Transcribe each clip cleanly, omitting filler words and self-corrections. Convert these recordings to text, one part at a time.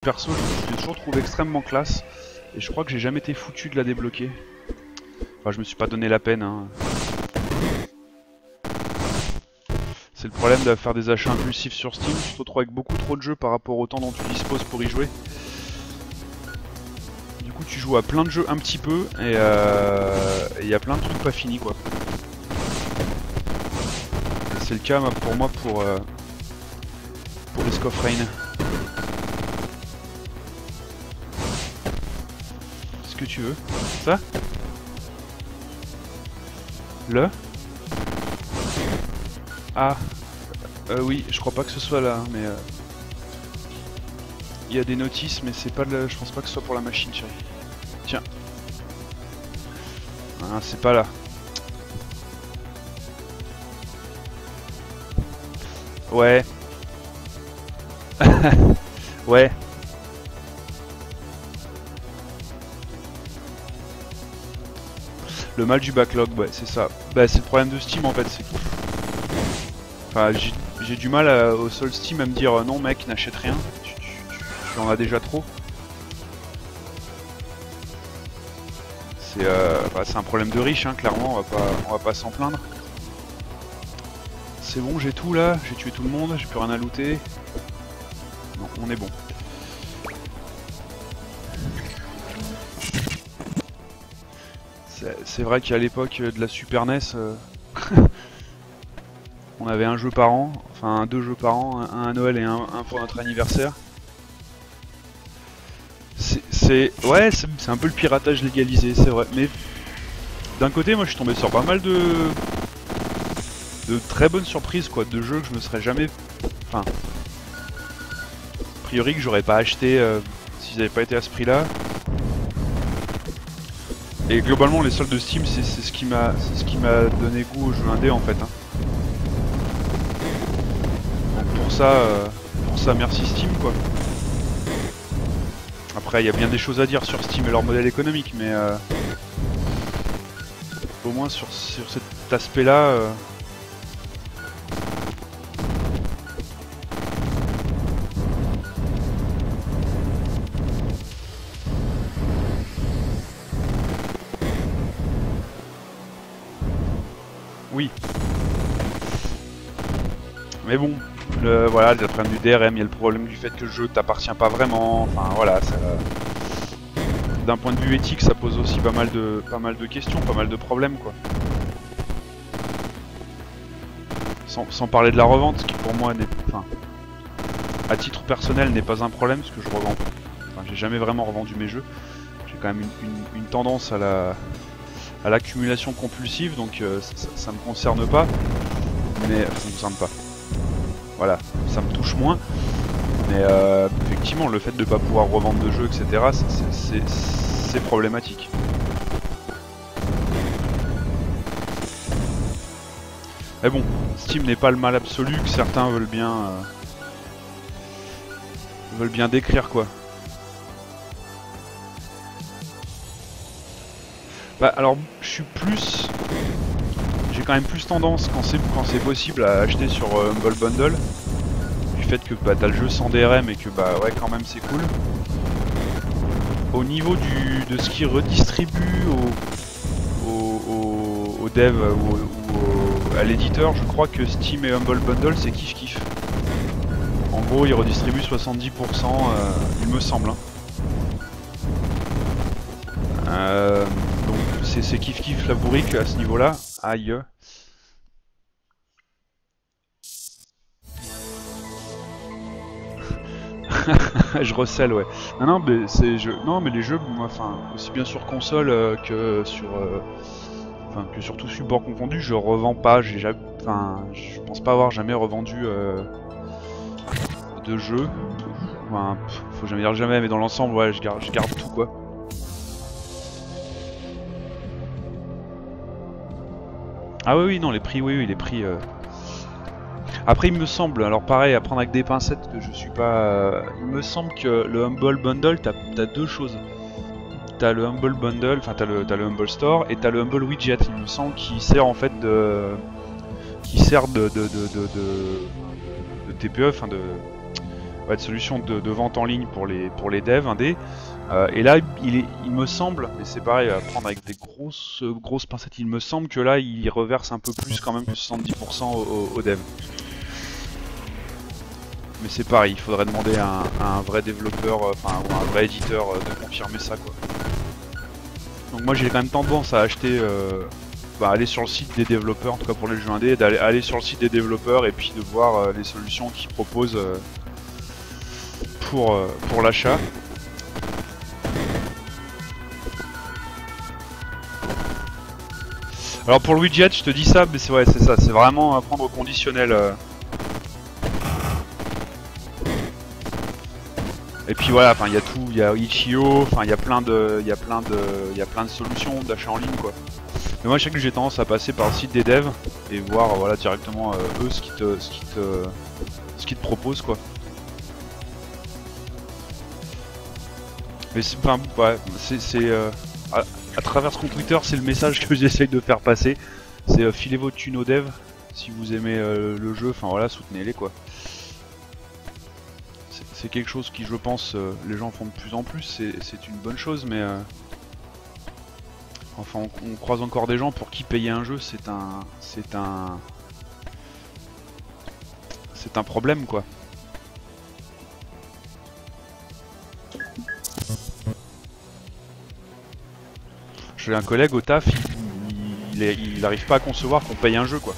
Perso, je l'ai toujours trouvé extrêmement classe. Et je crois que j'ai jamais été foutu de la débloquer. Enfin, je me suis pas donné la peine. Hein. C'est le problème de faire des achats impulsifs sur Steam. Tu te retrouves avec beaucoup trop de jeux par rapport au temps dont tu disposes pour y jouer. Du coup, tu joues à plein de jeux un petit peu. Et il y a plein de trucs pas finis, quoi. C'est le cas pour moi pour Risk of Rain. Qu'est-ce que tu veux? Ça? Le? Ah, oui, je crois pas que ce soit là, mais il y a des notices, mais c'est pas je pense pas que ce soit pour la machine, chérie. Tiens. Ah, c'est pas là. Ouais. Ouais. Le mal du backlog, ouais, c'est ça. Bah, c'est le problème de Steam en fait, c'est que... Enfin, j'ai du mal au seul Steam à me dire non mec, n'achète rien, tu en as déjà trop. C'est bah, un problème de riche, hein, clairement, on va pas s'en plaindre. C'est bon, j'ai tout là, j'ai tué tout le monde, j'ai plus rien à looter. Non, on est bon. C'est vrai qu'à l'époque de la Super NES, on avait un jeu par an, enfin deux jeux par an, un à Noël et un pour notre anniversaire. Ouais, c'est un peu le piratage légalisé, c'est vrai. Mais d'un côté, moi je suis tombé sur pas mal de très bonnes surprises, quoi, de jeux que je me serais jamais... Enfin... A priori que j'aurais pas acheté s'ils n'avaient pas été à ce prix-là. Et globalement, les soldes de Steam, c'est ce qui m'a donné goût au jeu indé en fait. Hein. Donc pour ça, merci Steam, quoi. Après, il y a bien des choses à dire sur Steam et leur modèle économique, mais au moins sur cet aspect-là. Oui. Mais bon, voilà, il y a le problème du DRM, il y a le problème du fait que le jeu t'appartient pas vraiment. Enfin voilà, d'un point de vue éthique, ça pose aussi pas mal de questions, pas mal de problèmes, quoi. Sans parler de la revente, qui pour moi n'est, enfin, à titre personnel n'est pas un problème, parce que je revends. Enfin, j'ai jamais vraiment revendu mes jeux. J'ai quand même une tendance à l'accumulation compulsive, donc ça me concerne pas. Mais ça me concerne pas. Voilà, ça me touche moins. Mais effectivement, le fait de ne pas pouvoir revendre de jeux, etc., c'est problématique. Mais bon, Steam n'est pas le mal absolu que certains veulent bien décrire, quoi. Bah alors, j'ai quand même plus tendance quand c'est possible à acheter sur Humble Bundle. Du fait que bah, t'as le jeu sans DRM et que bah ouais, quand même c'est cool. Au niveau de ce qui redistribue aux devs ou à l'éditeur, je crois que Steam et Humble Bundle c'est kiff-kiff. En gros, ils redistribuent 70%, il me semble. Hein. Donc c'est kiff-kiff la bourrique à ce niveau-là. Aïe. Je recèle, ouais. Non, mais non, mais les jeux, moi, enfin, aussi bien sur console que sur tout support confondu, je revends pas. Enfin, je pense pas avoir jamais revendu de jeux. Enfin, faut jamais dire jamais, mais dans l'ensemble, ouais, je garde tout, quoi. Ah oui, non, les prix, oui, les prix. Après, il me semble, alors pareil, à prendre avec des pincettes, que je suis pas... il me semble que le Humble Bundle, t'as deux choses. T'as le Humble Bundle, enfin t'as le Humble Store, et t'as le Humble Widget, il me semble, qui sert en fait de... qui sert de TPE, enfin de... ouais, de solutions de vente en ligne pour les devs indés. Et là, il me semble, mais c'est pareil, à prendre avec des grosses pincettes, il me semble que là, il reverse un peu plus quand même que 70% aux devs. Mais c'est pareil, il faudrait demander à un vrai développeur, enfin ou un vrai éditeur de confirmer ça, quoi. Donc moi j'ai quand même tendance à acheter, aller sur le site des développeurs, en tout cas pour les jeux indés, aller sur le site des développeurs et puis de voir les solutions qu'ils proposent pour l'achat. Alors pour le widget, je te dis ça, mais c'est ouais, c'est ça, c'est vraiment à prendre au conditionnel. Et puis voilà, enfin il y a tout, il y a Itch.io, enfin il y a plein de solutions d'achat en ligne, quoi. Mais moi je sais que j'ai tendance à passer par le site des devs et voir voilà directement eux ce qu'ils te proposent, quoi. Mais c'est enfin ouais, à travers ce compte Twitter, c'est le message que j'essaye de faire passer. C'est filez vos thunes aux devs si vous aimez le jeu, enfin voilà, soutenez-les, quoi. C'est quelque chose qui, je pense, les gens font de plus en plus, c'est une bonne chose, mais enfin on croise encore des gens pour qui payer un jeu c'est un problème, quoi. J'ai un collègue au taf, il arrive pas à concevoir qu'on paye un jeu, quoi.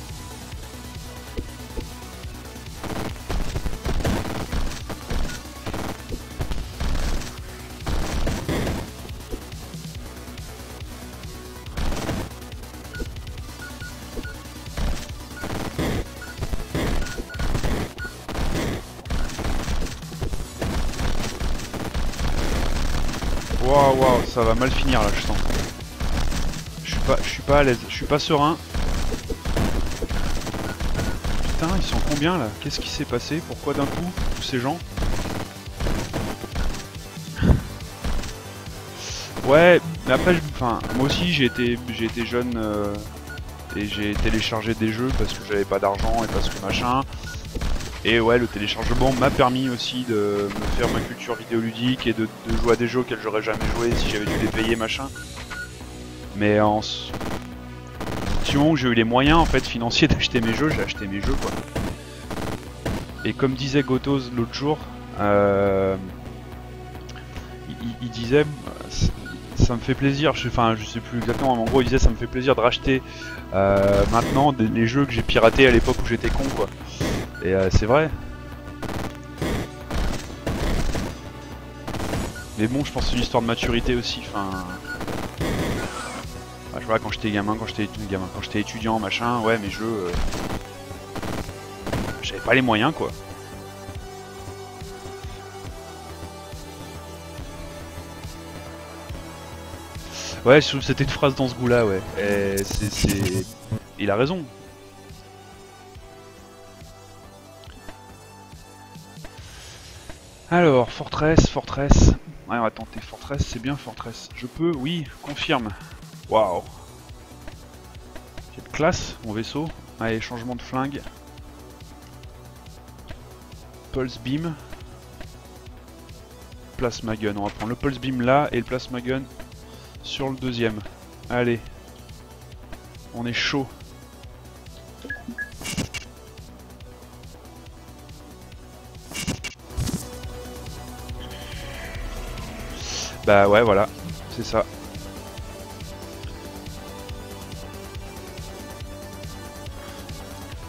Waouh, ça va mal finir là, je sens. Je suis pas à l'aise, je suis pas serein. Putain, ils sont combien là? Qu'est-ce qui s'est passé? Pourquoi d'un coup, tous ces gens? Ouais, mais après, enfin, moi aussi j'ai été jeune et j'ai téléchargé des jeux parce que j'avais pas d'argent et parce que machin. Et ouais, le téléchargement m'a permis aussi de me faire ma culture vidéoludique et de jouer à des jeux auxquels j'aurais jamais joué si j'avais dû les payer, machin. Mais en petit moment où j'ai eu les moyens en fait financiers d'acheter mes jeux, j'ai acheté mes jeux, quoi. Et comme disait Gotos l'autre jour, il disait ça me fait plaisir, enfin je sais plus exactement, mais en gros il disait ça me fait plaisir de racheter maintenant les jeux que j'ai piratés à l'époque où j'étais con, quoi. Et c'est vrai. Mais bon, je pense que c'est une histoire de maturité aussi, enfin... je vois, quand j'étais gamin, quand j'étais étudiant, machin, ouais, mes jeux... j'avais pas les moyens, quoi. Ouais, je trouve que c'était une phrase dans ce goût-là, ouais. Et c'est... Il a raison. Alors, Fortress. Ouais, on va tenter Fortress, c'est bien Fortress. Je peux, oui, confirme. Waouh. Quelle classe, mon vaisseau. Allez, changement de flingue. Pulse Beam. Plasma Gun. On va prendre le Pulse Beam là et le Plasma Gun sur le deuxième. Allez. On est chaud. Bah ouais, voilà, c'est ça.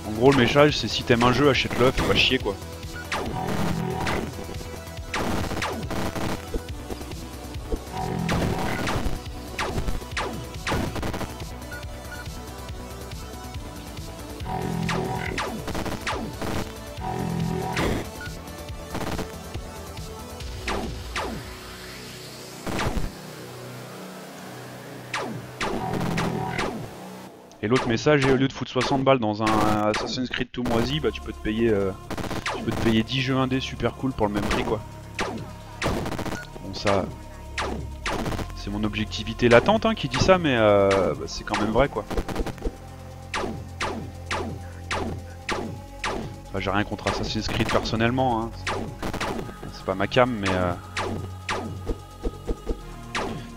En gros, le message, c'est si t'aimes un jeu, achète-le, fais pas chier, quoi. Et l'autre message, au lieu de foutre 60 balles dans un Assassin's Creed tout moisi, bah tu peux te payer 10 jeux indés super cool pour le même prix, quoi. Bon, ça, c'est mon objectivité latente qui dit ça, mais bah, c'est quand même vrai, quoi. Enfin, j'ai rien contre Assassin's Creed personnellement, hein. c'est pas ma cam, mais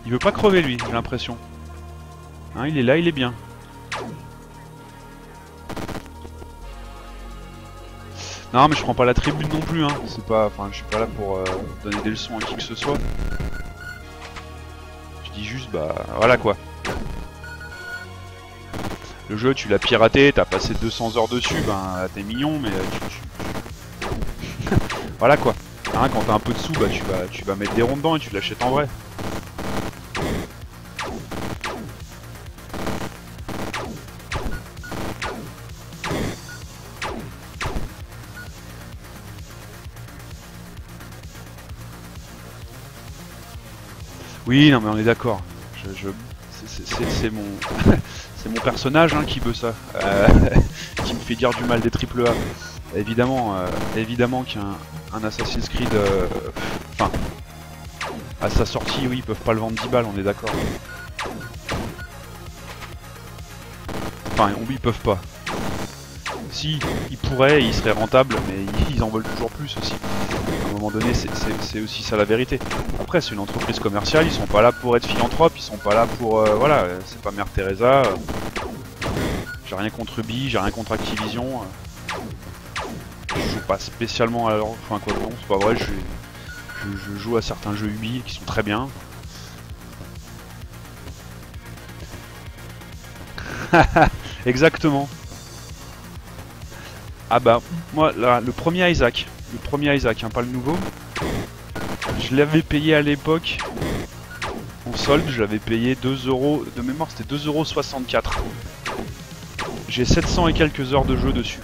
il veut pas crever lui, j'ai l'impression. Hein, il est là, il est bien. Non mais je prends pas la tribune non plus, hein. C'est pas, enfin, je suis pas là pour donner des leçons à qui que ce soit. Je dis juste, bah voilà quoi. Le jeu, tu l'as piraté, t'as passé 200 heures dessus, ben t'es mignon, mais voilà quoi. Hein, quand t'as un peu de sous, bah tu vas mettre des ronds dedans et tu l'achètes en vrai. Oui, non mais on est d'accord. C'est mon, c'est mon personnage hein, qui veut ça, qui me fait dire du mal des AAA. Évidemment, évidemment qu'un Assassin's Creed, enfin, à sa sortie, oui, ils peuvent pas le vendre 10 balles, on est d'accord. Enfin, ils peuvent pas. Si, ils pourraient, ils seraient rentables, mais ils en veulent toujours plus aussi. À un moment donné, c'est aussi ça la vérité. Après, c'est une entreprise commerciale, ils sont pas là pour être philanthropes, ils sont pas là pour... voilà, c'est pas Mère Teresa. J'ai rien contre Ubi, j'ai rien contre Activision. Je joue pas spécialement à leur... Enfin, quoi non, c'est pas vrai, je joue à certains jeux Ubi qui sont très bien. Exactement. Ah bah, moi, là, le premier Isaac, hein, pas le nouveau, je l'avais payé à l'époque, en solde, je l'avais payé 2 €, de mémoire c'était 2,64 €. J'ai 700 et quelques heures de jeu dessus.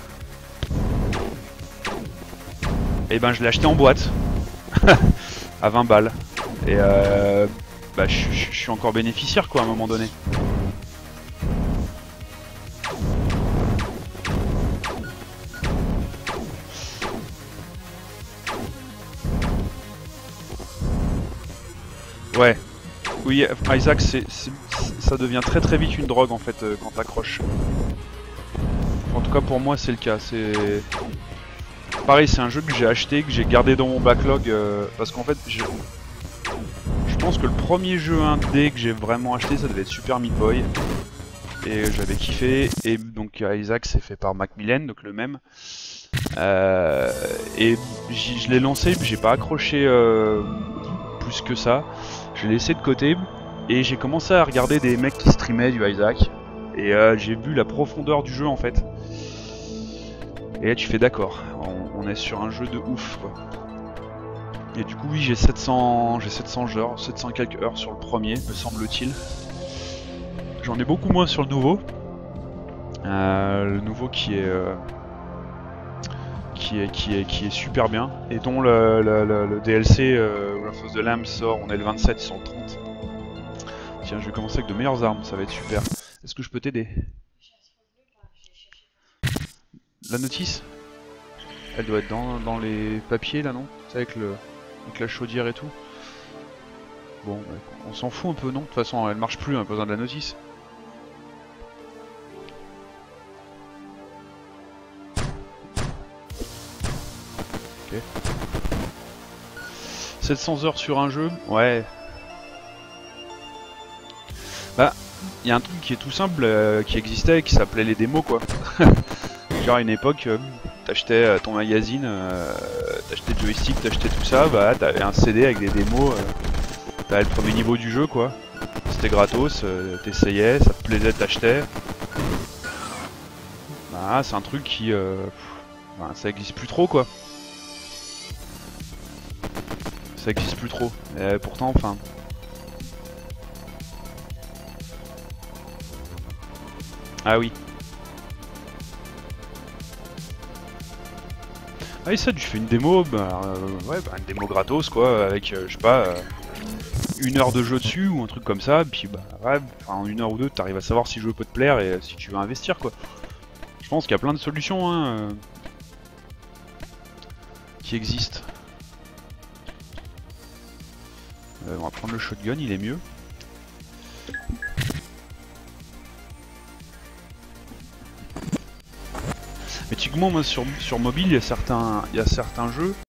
Et ben je l'ai acheté en boîte, à 20 balles. Et bah je suis encore bénéficiaire quoi à un moment donné. Ouais, oui, Isaac, ça devient très très vite une drogue en fait quand t'accroches. En tout cas pour moi c'est le cas. C'est pareil, c'est un jeu que j'ai acheté, que j'ai gardé dans mon backlog parce qu'en fait je pense que le premier jeu indé que j'ai vraiment acheté ça devait être Super Meat Boy et j'avais kiffé. Et donc Isaac c'est fait par Macmillan, donc le même. Et je l'ai lancé, j'ai pas accroché plus que ça. Je l'ai laissé de côté et j'ai commencé à regarder des mecs qui streamaient du Isaac et j'ai vu la profondeur du jeu en fait. Et là tu fais d'accord, on est sur un jeu de ouf quoi. Et du coup oui j'ai 700 heures, 700 quelques heures sur le premier me semble-t-il. J'en ai beaucoup moins sur le nouveau. Le nouveau qui est super bien et dont le DLC Wrath of the Lamb sort, on est le 27, ils sont le 30. Tiens, je vais commencer avec de meilleures armes, ça va être super. Est-ce que je peux t'aider? La notice? Elle doit être dans les papiers là, non? C'est avec la chaudière et tout. Bon, on s'en fout un peu, non? De toute façon, elle marche plus, on a besoin de la notice. Ok. 700 heures sur un jeu, ouais. Bah, il y a un truc qui est tout simple, qui existait, qui s'appelait les démos quoi. Genre à une époque, t'achetais ton magazine, t'achetais le joystick, t'achetais tout ça, bah t'avais un CD avec des démos, t'avais le premier niveau du jeu quoi. C'était gratos, t'essayais, ça te plaisait, t'achetais. Bah c'est un truc qui... bah, ça existe plus trop quoi. Ça existe plus trop. Et pourtant, enfin... Ah oui. Ah et ça, tu fais une démo, bah, ouais, bah, une démo gratos quoi, avec, je sais pas, 1 heure de jeu dessus ou un truc comme ça, et puis bah ouais, en 1 heure ou 2, t'arrives à savoir si le jeu peut te plaire et si tu veux investir quoi. Je pense qu'il y a plein de solutions hein, qui existent. On va prendre le shotgun, il est mieux. Mais typiquement, moi sur mobile, il y a certains jeux